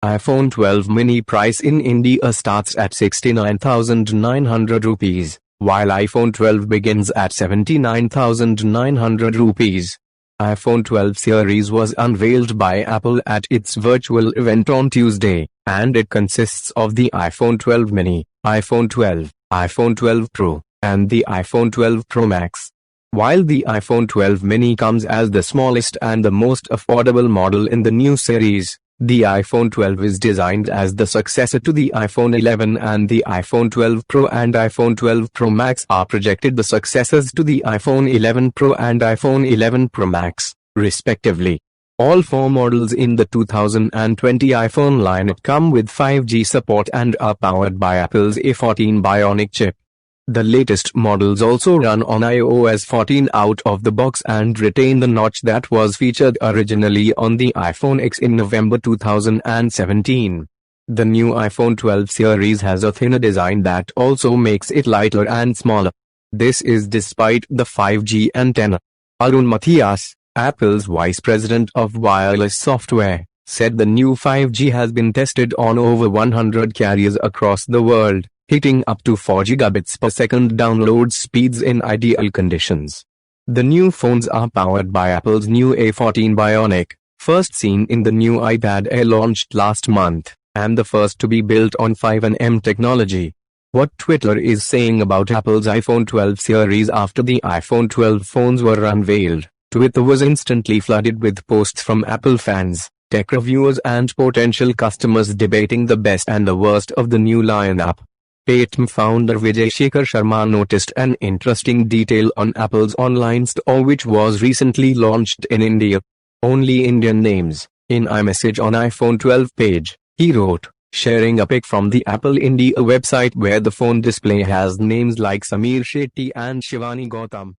iPhone 12 mini price in India starts at 69,900 rupees, while iPhone 12 begins at 79,900 rupees. iPhone 12 series was unveiled by Apple at its virtual event on Tuesday, and it consists of the iPhone 12 mini, iPhone 12, iPhone 12 Pro, and the iPhone 12 Pro Max. While the iPhone 12 mini comes as the smallest and the most affordable model in the new series, the iPhone 12 is designed as the successor to the iPhone 11, and the iPhone 12 Pro and iPhone 12 Pro Max are projected the successors to the iPhone 11 Pro and iPhone 11 Pro Max, respectively. All four models in the 2020 iPhone lineup come with 5G support and are powered by Apple's A14 Bionic Chip. The latest models also run on iOS 14 out of the box and retain the notch that was featured originally on the iPhone X in November 2017. The new iPhone 12 series has a thinner design that also makes it lighter and smaller. This is despite the 5G antenna. Arun Matthias, Apple's vice president of wireless software, said the new 5G has been tested on over 100 carriers across the world, hitting up to 4 gigabits per second download speeds in ideal conditions. The new phones are powered by Apple's new A14 Bionic, first seen in the new iPad Air launched last month, and the first to be built on 5nm technology. What Twitter is saying about Apple's iPhone 12 series after the iPhone 12 phones were unveiled. Twitter was instantly flooded with posts from Apple fans, tech reviewers and potential customers debating the best and the worst of the new lineup. Paytm founder Vijay Shekhar Sharma noticed an interesting detail on Apple's online store, which was recently launched in India. Only Indian names, in iMessage on iPhone 12 page, he wrote, sharing a pic from the Apple India website where the phone display has names like Sameer Shetty and Shivani Gautam.